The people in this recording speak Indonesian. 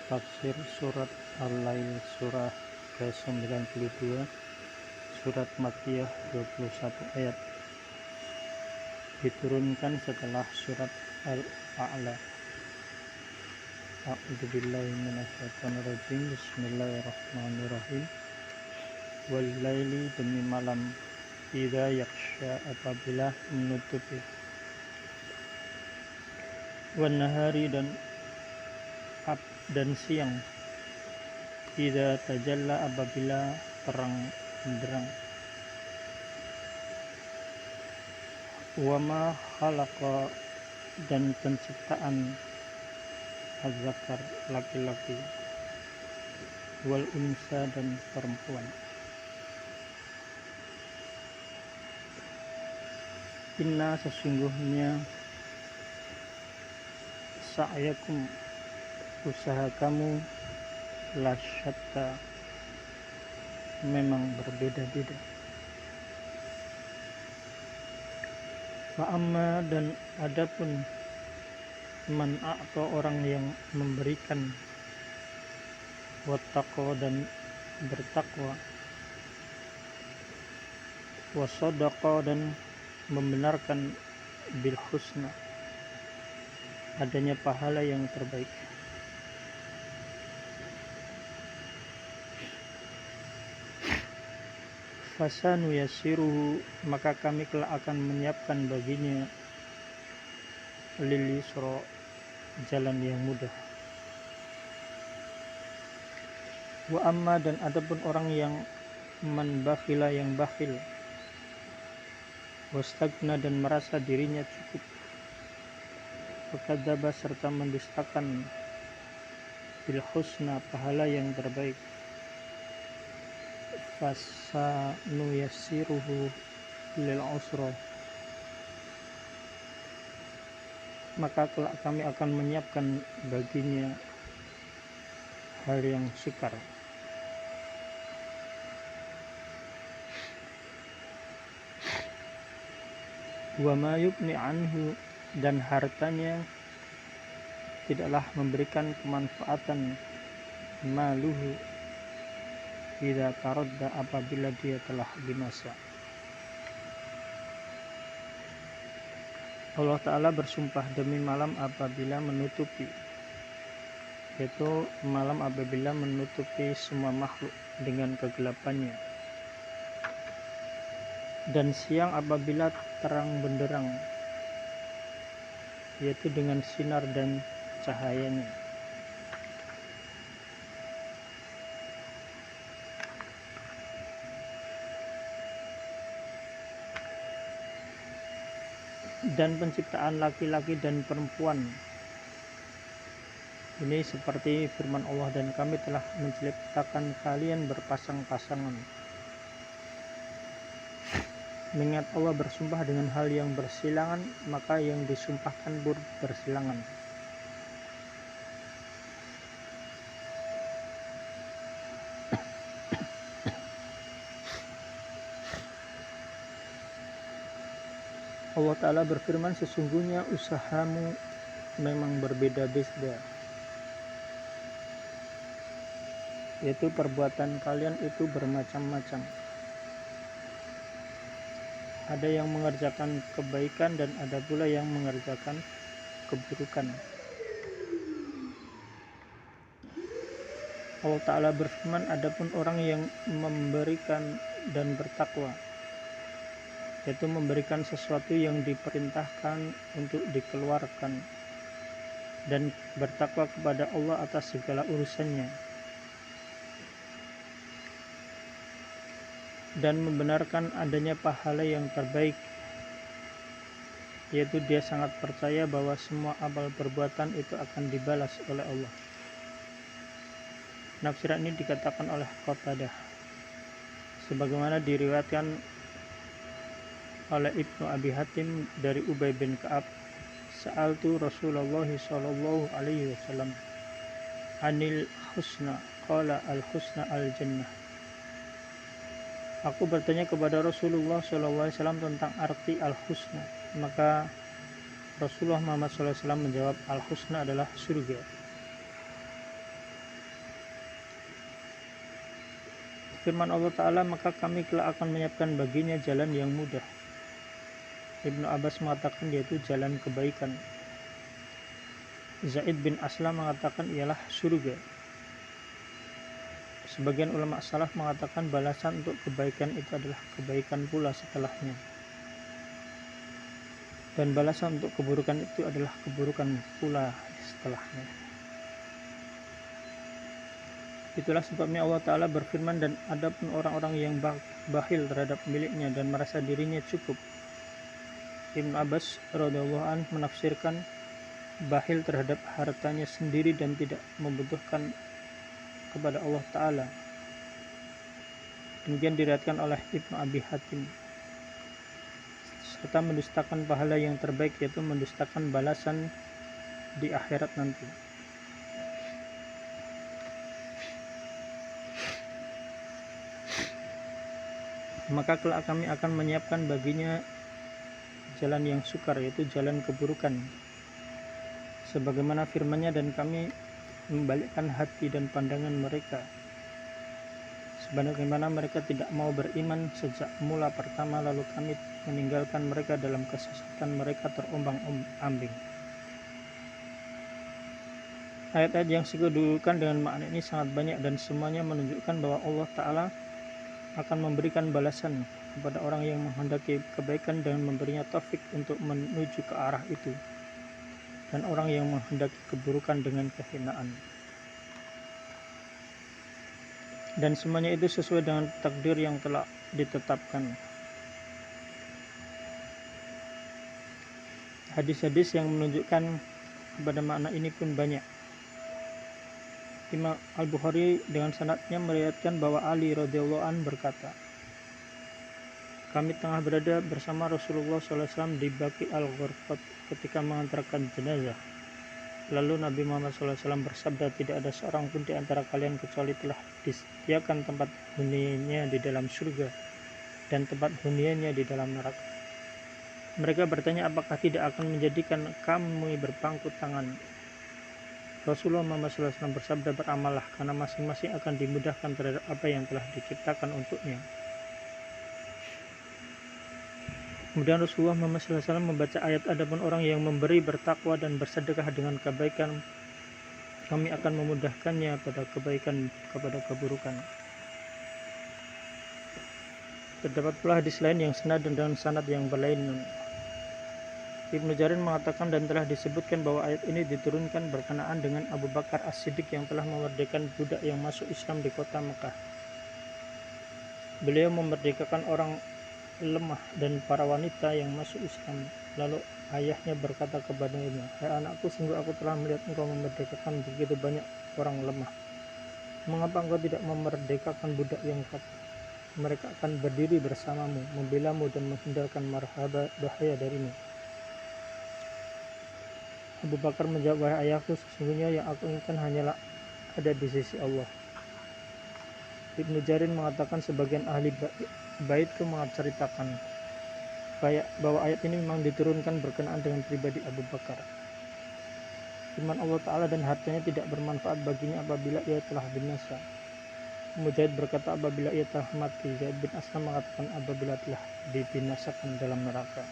Tafsir Surat Al-Lail Surah ke-92, Surat Makkiyah 21 ayat, diturunkan setelah Surat Al-A'la. A'udzubillahi minasyaitonirrajim. Bismillahirrahmanirrahim. Wal-laili, demi malam, idza yaghsha, apabila menutupi, wan-nahari, dan siang, idza tajalla, apabila terang benderang, wa ma khalaqa, dan penciptaan, az-zakar, laki-laki, wal unsa, dan perempuan. Inna, sesungguhnya, sa'yakum, usaha kamu, lasyatta, memang berbeda-beda. Fa'amma, dan adapun, man a'ta, orang yang memberikan, wattaqwa, dan bertakwa, wasadaqa, dan membenarkan, bil husna, adanya pahala yang terbaik. Fasanu yasiruhu, maka kami kelak akan menyiapkan baginya, lil yusra, jalan yang mudah. Wa amma, dan adapun orang yang man bakhila, yang bakhil, wastagna, dan merasa dirinya cukup, fakadzaba, serta mendustakan, bil husna, pahala yang terbaik, fasanu yassiruhu lil usra, maka kelak kami akan menyiapkan baginya hal yang sukar. Wa ma yubni anhu, dan hartanya tidaklah memberikan kemanfaatan, maluhu, idza taradda, apabila dia telah binasa. Allah Ta'ala bersumpah demi malam apabila menutupi, yaitu malam apabila menutupi semua makhluk dengan kegelapannya, dan siang apabila terang benderang, yaitu dengan sinar dan cahayanya. Dan penciptaan laki-laki dan perempuan, ini seperti firman Allah, dan kami telah menciptakan kalian berpasang-pasangan. Mengingat Allah bersumpah dengan hal yang bersilangan, maka yang disumpahkan bersilangan. Allah Ta'ala berfirman, sesungguhnya usahamu memang berbeda-beda, yaitu perbuatan kalian itu bermacam-macam. Ada yang mengerjakan kebaikan dan ada pula yang mengerjakan keburukan. Allah Ta'ala berfirman, adapun orang yang memberikan dan bertakwa, yaitu memberikan sesuatu yang diperintahkan untuk dikeluarkan, dan bertakwa kepada Allah atas segala urusannya, dan membenarkan adanya pahala yang terbaik, yaitu dia sangat percaya bahwa semua amal perbuatan itu akan dibalas oleh Allah. Nafsiran ini dikatakan oleh Qatadah, sebagaimana diriwayatkan oleh Ibnu Abi Hatim dari Ubay bin Ka'ab, sa'altu Rasulullah sallallahu alaihi wasallam anil husna, qala al husna al jannah. Aku bertanya kepada Rasulullah sallallahu alaihi wasallam tentang arti al husna, maka Rasulullah Muhammad sallallahu alaihi wasallam menjawab, al husna adalah surga. Firman Allah Ta'ala, maka kami kelak akan menyiapkan baginya jalan yang mudah. Ibnu Abbas mengatakan yaitu jalan kebaikan. Zaid bin Aslam mengatakan ialah surga. Sebagian ulama salaf mengatakan balasan untuk kebaikan itu adalah kebaikan pula setelahnya. Dan balasan untuk keburukan itu adalah keburukan pula setelahnya. Itulah sebabnya Allah Ta'ala berfirman, dan adapun orang-orang yang bakhil terhadap miliknya dan merasa dirinya cukup. Ibnu Abbas radhiyallahu anhu menafsirkan bakhil terhadap hartanya sendiri dan tidak membutuhkan kepada Allah Ta'ala. Demikian diriwayatkan oleh Ibnu Abi Hatim. Serta mendustakan pahala yang terbaik, yaitu mendustakan balasan di akhirat nanti. Maka kelak kami akan menyiapkan baginya jalan yang sukar, yaitu jalan keburukan. Sebagaimana firman-Nya, dan kami membalikkan hati dan pandangan mereka, sebagaimana mereka tidak mau beriman sejak mula pertama, lalu kami meninggalkan mereka dalam kesesatan mereka terombang-ambing. Ayat-ayat yang dikedudukan dengan makna ini sangat banyak, dan semuanya menunjukkan bahwa Allah Ta'ala akan memberikan balasan kepada orang yang menghendaki kebaikan dan memberinya taufik untuk menuju ke arah itu, dan orang yang menghendaki keburukan dengan kehinaan. Dan semuanya itu sesuai dengan takdir yang telah ditetapkan. Hadis-hadis yang menunjukkan kepada makna ini pun banyak. Imam Al-Bukhari dengan sanadnya meriwayatkan bahwa Ali radhiyallahu anhu berkata, kami tengah berada bersama Rasulullah SAW di Baqi al-Gharqad ketika mengantarkan jenazah. Lalu Nabi Muhammad SAW bersabda, tidak ada seorang pun di antara kalian kecuali telah disediakan tempat huniannya di dalam surga dan tempat huniannya di dalam neraka. Mereka bertanya, apakah tidak akan menjadikan kami berpangku tangan? Rasulullah Muhammad SAW bersabda, beramallah, karena masing-masing akan dimudahkan terhadap apa yang telah diciptakan untuknya. Kemudian Rasulullah Muhammad SAW membaca ayat, adapun orang yang memberi, bertakwa dan bersedekah dengan kebaikan, kami akan memudahkannya pada kebaikan kepada keburukan. Terdapat pula hadis lain yang senada dengan sanad yang berlainan. Ibnu Jarir mengatakan, dan telah disebutkan bahwa ayat ini diturunkan berkenaan dengan Abu Bakar As-Siddiq yang telah memerdekakan budak yang masuk Islam di kota Mekah. Beliau memerdekakan orang lemah dan para wanita yang masuk Islam. Lalu ayahnya berkata kepadanya, hai anakku, sungguh aku telah melihat engkau memerdekakan begitu banyak orang lemah. Mengapa engkau tidak memerdekakan budak yang kokoh? Mereka akan berdiri bersamamu, membelamu dan menghindarkan bahaya darimu. Abu Bakar menjawab, wahai ayahku, sesungguhnya yang aku inginkan hanyalah ada di sisi Allah. Ibnu Jarir mengatakan sebagian ahli bait itu menceritakan bahwa ayat ini memang diturunkan berkenaan dengan pribadi Abu Bakar. Firman Allah Ta'ala, dan hartanya tidak bermanfaat baginya apabila ia telah binasa. Mujahid berkata apabila ia telah mati. Zaid bin Aslam mengatakan apabila telah dibinasakan dalam neraka.